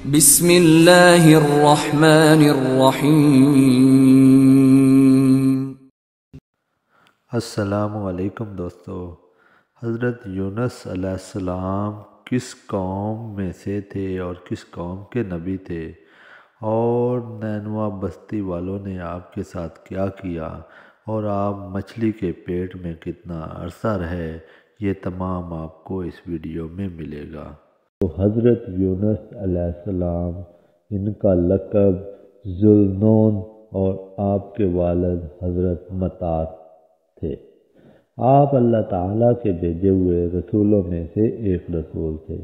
بسم اللہ الرحمن الرحیم۔ السلام علیکم دوستو۔ حضرت یونس علیہ السلام کس قوم میں سے تھے اور کس قوم کے نبی تھے، اور نینوا بستی والوں نے آپ کے ساتھ کیا کیا، اور آپ مچھلی کے پیٹ میں کتنا عرصہ رہے، یہ تمام آپ کو اس ویڈیو میں ملے گا۔ تو حضرت یونس علیہ السلام، ان کا لقب ذوالنون اور آپ کے والد حضرت متع تھے۔ آپ اللہ تعالیٰ کے بھیجے ہوئے رسولوں میں سے ایک رسول تھے۔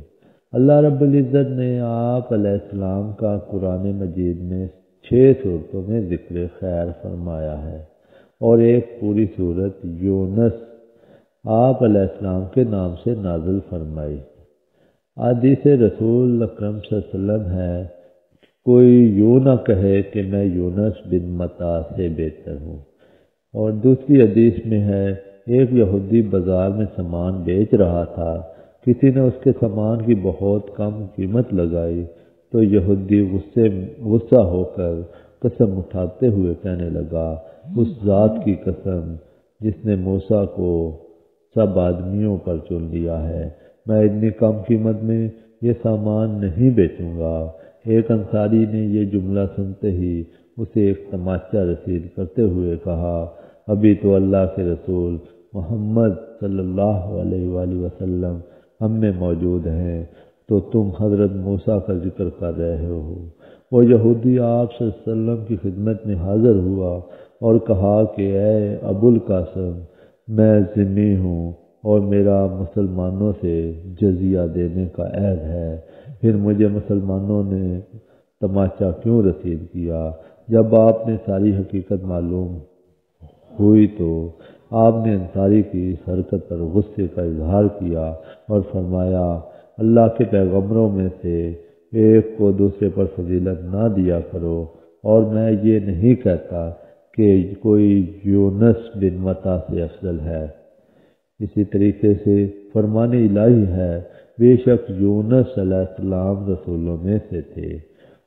اللہ رب العزت نے آپ علیہ السلام کا قرآن مجید میں 6 صورتوں میں ذکر خیر فرمایا ہے، اور ایک پوری صورت یونس آپ علیہ السلام کے نام سے نازل فرمائی۔ حدیث رسول اکرم صلی اللہ علیہ وسلم ہے، کوئی یوں نہ کہے کہ میں یونس بن متع سے بہتر ہوں۔ اور دوسری حدیث میں ہے، ایک یہودی بازار میں سامان بیچ رہا تھا، کسی نے اس کے سامان کی بہت کم قیمت لگائی تو یہودی غصہ ہو کر قسم اٹھاتے ہوئے کہنے لگا، اس ذات کی قسم جس نے موسیٰ کو سب آدمیوں پر چن لیا ہے، میں اتنی کم قیمت میں یہ سامان نہیں بیچوں گا۔ ایک انصاری نے یہ جملہ سنتے ہی اسے ایک تماچا رسید کرتے ہوئے کہا، ابھی تو اللہ کے رسول محمد صلی اللہ علیہ وآلہ وسلم ہم میں موجود ہیں، تو تم حضرت موسیٰ کا ذکر کر رہے ہو۔ وہ یہودی آپ صلی اللہ علیہ وسلم کی خدمت میں حاضر ہوا اور کہا کہ اے ابو القاسم، میں ذمہ ہوں اور میرا مسلمانوں سے جزیہ دینے کا عہد ہے، پھر مجھے مسلمانوں نے تماچا کیوں رسید کیا؟ جب آپ نے ساری حقیقت معلوم ہوئی تو آپ نے انصاری کی اس حرکت پر غصے کا اظہار کیا اور فرمایا، اللہ کے پیغمبروں میں سے ایک کو دوسرے پر فضیلت نہ دیا کرو، اور میں یہ نہیں کہتا کہ کوئی یونس بن متع سے افضل ہے۔ اسی طریقے سے فرمان الہی ہے، بے شک یونس علیہ السلام رسولوں میں سے تھے،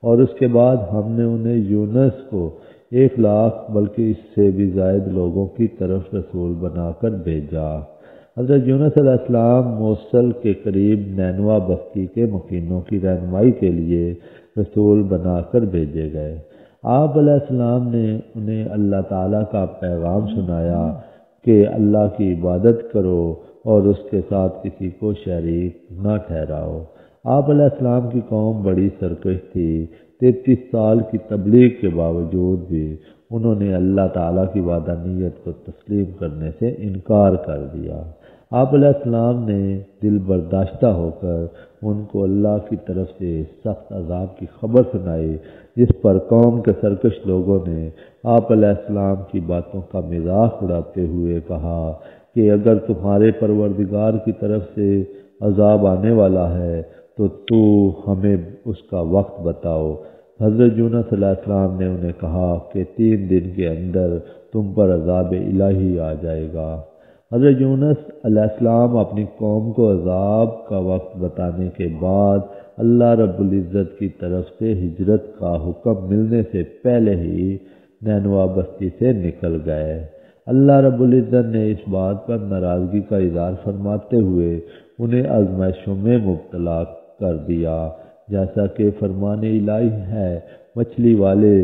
اور اس کے بعد ہم نے انہیں یونس کو 1,00,000 بلکہ اس سے بھی زائد لوگوں کی طرف رسول بنا کر بھیجا۔ حضرت یونس علیہ السلام موصل کے قریب نینوا بستی کے مکینوں کی رہنمائی کے لیے رسول بنا کر بھیجے گئے۔ آپ علیہ السلام نے انہیں اللہ تعالیٰ کا پیغام سنایا کہ اللہ کی عبادت کرو اور اس کے ساتھ کسی کو شریک نہ ٹھہراؤ۔ آپ علیہ السلام کی قوم بڑی سرکش تھی، 33 سال کی تبلیغ کے باوجود بھی انہوں نے اللہ تعالیٰ کی وحدانیت کو تسلیم کرنے سے انکار کر دیا۔ آپ علیہ السلام نے دل برداشتہ ہو کر ان کو اللہ کی طرف سے سخت عذاب کی خبر سنائی، جس پر قوم کے سرکش لوگوں نے آپ علیہ السلام کی باتوں کا مذاق اڑاتے ہوئے کہا کہ اگر تمہارے پروردگار کی طرف سے عذاب آنے والا ہے تو ہمیں اس کا وقت بتاؤ۔ حضرت یونس علیہ السلام نے انہیں کہا کہ 3 دن کے اندر تم پر عذاب الہی آ جائے گا۔ حضرت یونس علیہ السلام اپنی قوم کو عذاب کا وقت بتانے کے بعد اللہ رب العزت کی طرف سے ہجرت کا حکم ملنے سے پہلے ہی نینوا بستی سے نکل گئے۔ اللہ رب العزت نے اس بات پر ناراضگی کا اظہار فرماتے ہوئے انہیں آزمائشوں میں مبتلا کر دیا، جیسا کہ فرمان الہی ہے۔ مچھلی والے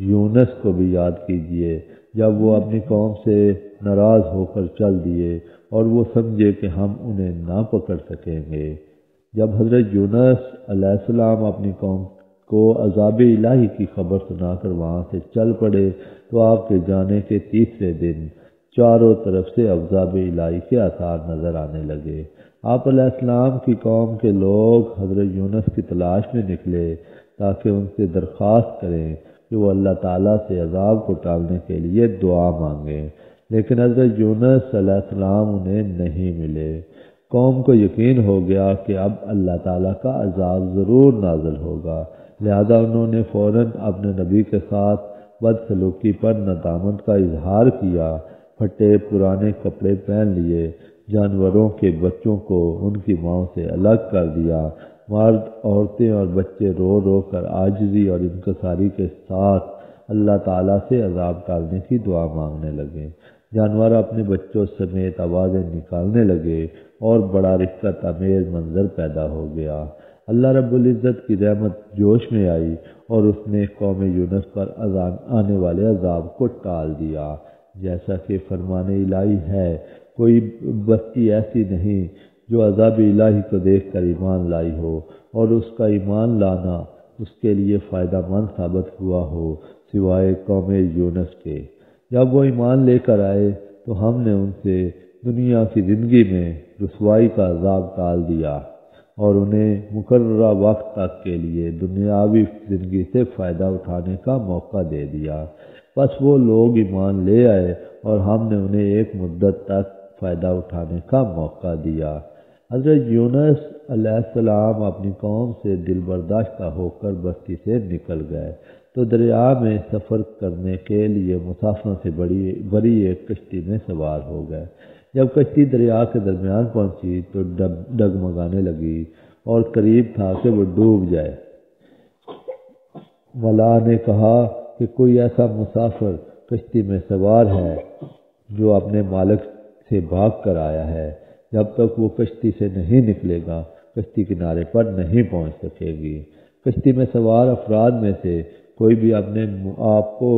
یونس کو بھی یاد کیجئے، جب وہ اپنی قوم سے ناراض ہو کر چل دیے اور وہ سمجھے کہ ہم انہیں نہ پکڑ سکیں گے۔ جب حضرت یونس علیہ السلام اپنی قوم کو عذاب الہی کی خبر سنا کر وہاں سے چل پڑے تو آپ کے جانے کے 3 دن چاروں طرف سے عذاب الہی کے آثار نظر آنے لگے۔ آپ علیہ السلام کی قوم کے لوگ حضرت یونس کی تلاش میں نکلے تاکہ ان سے درخواست کریں کہ وہ اللہ تعالیٰ سے عذاب کو ٹالنے کے لیے دعا مانگیں، لیکن حضرت یونس علیہ السلام انہیں نہیں ملے۔ قوم کو یقین ہو گیا کہ اب اللہ تعالیٰ کا عذاب ضرور نازل ہوگا، لہذا انہوں نے فوراً اپنے نبی کے ساتھ بدسلوکی پر ندامت کا اظہار کیا، پھٹے پرانے کپڑے پہن لیے، جانوروں کے بچوں کو ان کی ماں سے الگ کر دیا، مرد، عورتیں اور بچے رو رو کر عاجزی اور انکساری کے ساتھ اللہ تعالیٰ سے عذاب ٹالنے کی دعا مانگنے لگے۔ جانور اپنے بچوں سمیت آوازیں نکالنے لگے اور بڑا رقت آمیز منظر پیدا ہو گیا۔ اللہ رب العزت کی رحمت جوش میں آئی اور اس نے قوم یونس پر آنے والے عذاب کو ٹال دیا۔ جیسا کہ فرمان الہی ہے، کوئی بستی ایسی نہیں جو عذاب الہی کو دیکھ کر ایمان لائی ہو اور اس کا ایمان لانا اس کے لیے فائدہ مند ثابت ہوا ہو سوائے قوم یونس کے۔ جب وہ ایمان لے کر آئے تو ہم نے ان سے دنیا کی زندگی میں رسوائی کا عذاب ٹال دیا اور انہیں مقررہ وقت تک کے لیے دنیاوی زندگی سے فائدہ اٹھانے کا موقع دے دیا۔ بس وہ لوگ ایمان لے آئے اور ہم نے انہیں ایک مدت تک فائدہ اٹھانے کا موقع دیا۔ حضرت یونس علیہ السلام اپنی قوم سے دل برداشتہ ہو کر بستی سے نکل گئے تو دریا میں سفر کرنے کے لیے مسافروں سے بڑی ایک کشتی میں سوار ہو گئے۔ جب کشتی دریا کے درمیان پہنچی تو ڈگمگانے لگی اور قریب تھا کہ وہ ڈوب جائے۔ ملا نے کہا کہ کوئی ایسا مسافر کشتی میں سوار ہے جو اپنے مالک سے بھاگ کر آیا ہے، جب تک وہ کشتی سے نہیں نکلے گا کشتی کنارے پر نہیں پہنچ سکے گی۔ کشتی میں سوار افراد میں سے کوئی بھی اپنے آپ کو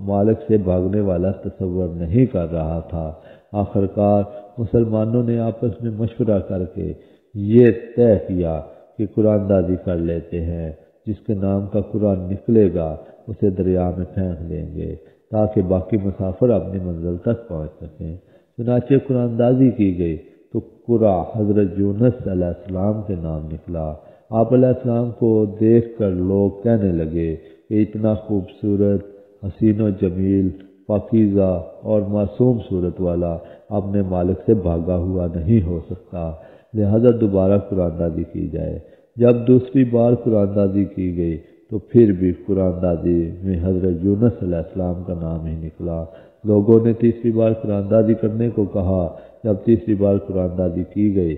مالک سے بھاگنے والا تصور نہیں کر رہا تھا۔ آخرکار مسلمانوں نے آپس میں مشورہ کر کے یہ طے کیا کہ قرآن دازی کر لیتے ہیں، جس کے نام کا قرآن نکلے گا اسے دریا میں پھینک دیں گے تاکہ باقی مسافر اپنی منزل تک پہنچ سکیں۔ چنانچہ قرآن دازی کی گئی تو قرآن حضرت یونس علیہ السلام کے نام نکلا۔ آپ علیہ السلام کو دیکھ کر لوگ کہنے لگے کہ اتنا خوبصورت، حسین و جمیل، پاکیزہ اور معصوم صورت والا اپنے مالک سے بھاگا ہوا نہیں ہو سکتا، لہذا دوبارہ قرآن دازی کی جائے۔ جب دوسری بار قرآن دازی کی گئی تو پھر بھی قرآن دازی میں حضرت یونس علیہ السلام کا نام ہی نکلا۔ لوگوں نے تیسری بار قرآن دازی کرنے کو کہا۔ جب تیسری بار قرآن دازی کی گئی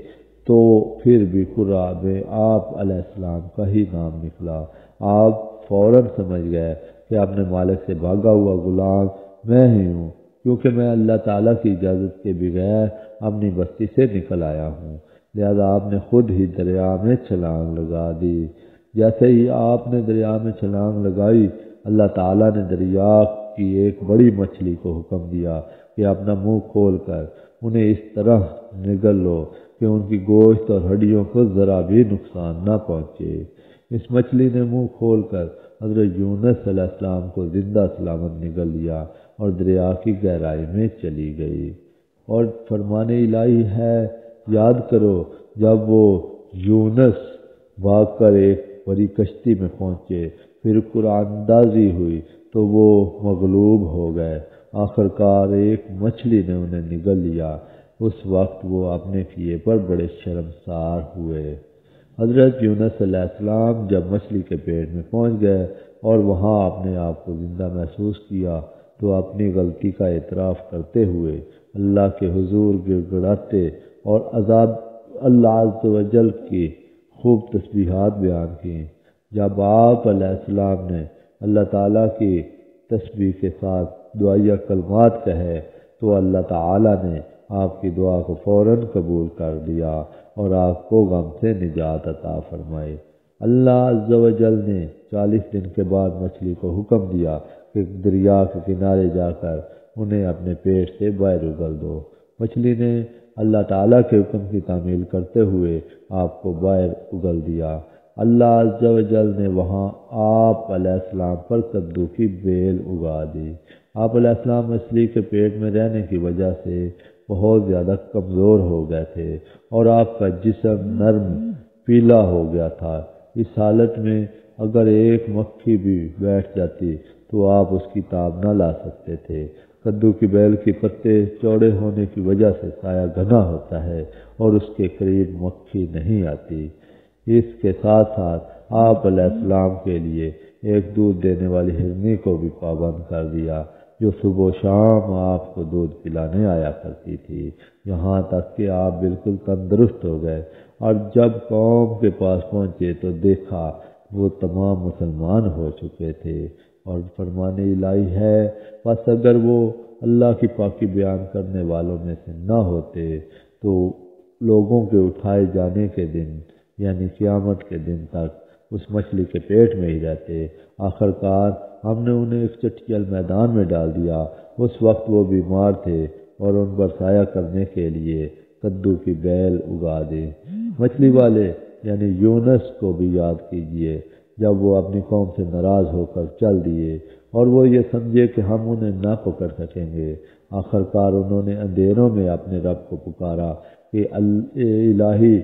تو پھر بھی قرآن میں آپ علیہ السلام کا ہی نام نکلا۔ آپ فوراً سمجھ گئے کہ اپنے مالک سے بھاگا ہوا غلام میں ہی ہوں، کیونکہ میں اللہ تعالیٰ کی اجازت کے بغیر اپنی بستی سے نکل آیا ہوں، لہذا آپ نے خود ہی دریا میں چھلانگ لگا دی۔ جیسے ہی آپ نے دریا میں چھلانگ لگائی، اللہ تعالیٰ نے دریا کی ایک بڑی مچھلی کو حکم دیا کہ اپنا منہ کھول کر انہیں اس طرح نگل لو کہ ان کی گوشت اور ہڈیوں کو ذرا بھی نقصان نہ پہنچے۔ اس مچھلی نے منہ کھول کر حضرت یونس علیہ السلام کو زندہ سلامت نگل لیا اور دریا کی گہرائی میں چلی گئی۔ اور فرمان الہی ہے، یاد کرو جب وہ یونس بھاگ کر ایک بڑی کشتی میں پہنچے، پھر قرآن دازی ہوئی تو وہ مغلوب ہو گئے، آخرکار ایک مچھلی نے انہیں نگل لیا۔ اس وقت وہ اپنے کیے پر بڑے شرمسار ہوئے۔ حضرت یونس علیہ السلام جب مچھلی کے پیٹ میں پہنچ گئے اور وہاں اپنے آپ کو زندہ محسوس کیا تو اپنی غلطی کا اعتراف کرتے ہوئے اللہ کے حضور گڑ گڑاتے اور عذاب اللہ عز و جل کی خوب تسبیحات بیان کی۔ جب آپ علیہ السلام نے اللہ تعالیٰ کی تسبیح کے ساتھ دعائیہ کلمات کہے تو اللہ تعالیٰ نے آپ کی دعا کو فوراً قبول کر لیا اور آپ کو غم سے نجات عطا فرمائی۔ اللہ عز و جل نے 40 دن کے بعد مچھلی کو حکم دیا کہ دریا کے کنارے جا کر انہیں اپنے پیٹ سے باہر اگل دو۔ مچھلی نے اللہ تعالیٰ کے حکم کی تعمیل کرتے ہوئے آپ کو باہر اگل دیا۔ اللہ عز و جل نے وہاں آپ علیہ السلام پر کدو کی بیل اگا دی۔ آپ علیہ السلام مچھلی کے پیٹ میں رہنے کی وجہ سے بہت زیادہ کمزور ہو گئے تھے اور آپ کا جسم نرم پیلا ہو گیا تھا۔ اس حالت میں اگر ایک مکھی بھی بیٹھ جاتی تو آپ اس کی تاب نہ لا سکتے تھے۔ کدو کی بیل کے پتے چوڑے ہونے کی وجہ سے سایہ گھنا ہوتا ہے اور اس کے قریب مکھی نہیں آتی۔ اس کے ساتھ ساتھ آپ علیہ السلام کے لیے ایک دودھ دینے والی ہرنی کو بھی پابند کر دیا جو صبح و شام آپ کو دودھ پلانے آیا کرتی تھی، یہاں تک کہ آپ بالکل تندرست ہو گئے اور جب قوم کے پاس پہنچے تو دیکھا وہ تمام مسلمان ہو چکے تھے، اور فرمان الہی ہے بس اگر وہ اللہ کی پاکی بیان کرنے والوں میں سے نہ ہوتے تو لوگوں کے اٹھائے جانے کے دن یعنی قیامت کے دن تک اس مچھلی کے پیٹ میں ہی رہتے۔ آخرکار ہم نے انہیں ایک چٹکیل میدان میں ڈال دیا۔ اس وقت وہ بیمار تھے اور ان پر سایہ کرنے کے لیے کدو کی بیل اگا دی۔ مچھلی والے یعنی یونس کو بھی یاد کیجئے جب وہ اپنی قوم سے ناراض ہو کر چل دیے اور وہ یہ سمجھے کہ ہم انہیں نہ پکڑ سکیں گے۔ آخرکار انہوں نے اندھیروں میں اپنے رب کو پکارا کہ الہی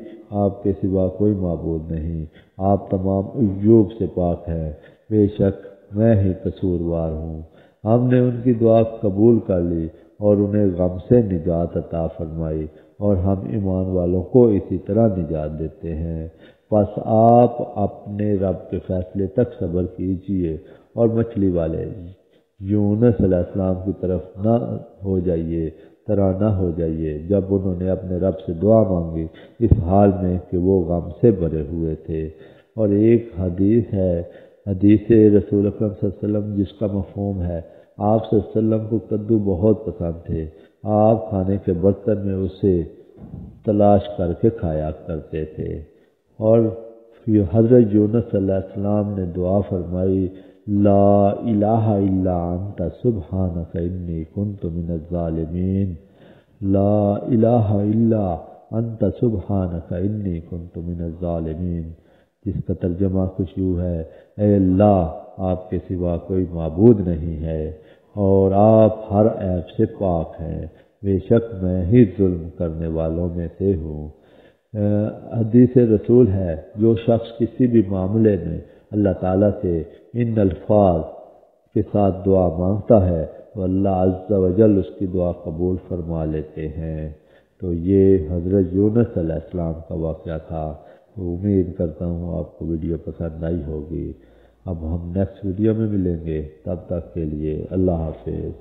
آپ کے سوا کوئی معبود نہیں، آپ تمام عیوب سے پاک ہیں، بے شک میں ہی قصوروار ہوں۔ ہم نے ان کی دعا قبول کر لی اور انہیں غم سے نجات عطا فرمائی، اور ہم ایمان والوں کو اسی طرح نجات دیتے ہیں۔ بس آپ اپنے رب کے فیصلے تک صبر کیجئے اور مچھلی والے یونس علیہ السلام کی طرف نہ ہو جائیے، طرح نہ ہو جائیے جب انہوں نے اپنے رب سے دعا مانگی اس حال میں کہ وہ غم سے بھرے ہوئے تھے۔ اور ایک حدیث ہے، حدیث رسول اکرم صلی اللہ علیہ وسلم، جس کا مفہوم ہے آپ صلی اللہ علیہ وسلم کو کدو بہت پسند تھے، آپ کھانے کے برتن میں اسے تلاش کر کے کھایا کرتے تھے۔ اور حضرت یونس صلی اللہ علیہ وسلم نے دعا فرمائی، لا الہ الا انت سبحانک انی کنت من الظالمین، لا الہ الا انت سبحانک انی کنت من الظالمین، جس کا ترجمہ کچھ یوں ہے، اے اللہ آپ کے سوا کوئی معبود نہیں ہے اور آپ ہر عیب سے پاک ہیں، بے شک میں ہی ظلم کرنے والوں میں سے ہوں۔ حدیث رسول ہے، جو شخص کسی بھی معاملے میں اللہ تعالیٰ سے ان الفاظ کے ساتھ دعا مانگتا ہے تو اللہ عز و جل اس کی دعا قبول فرما لیتے ہیں۔ تو یہ حضرت یونس علیہ السلام کا واقعہ تھا۔ تو امید کرتا ہوں آپ کو ویڈیو پسند آئی ہوگی۔ اب ہم نیکسٹ ویڈیو میں ملیں گے، تب تک کے لیے اللہ حافظ۔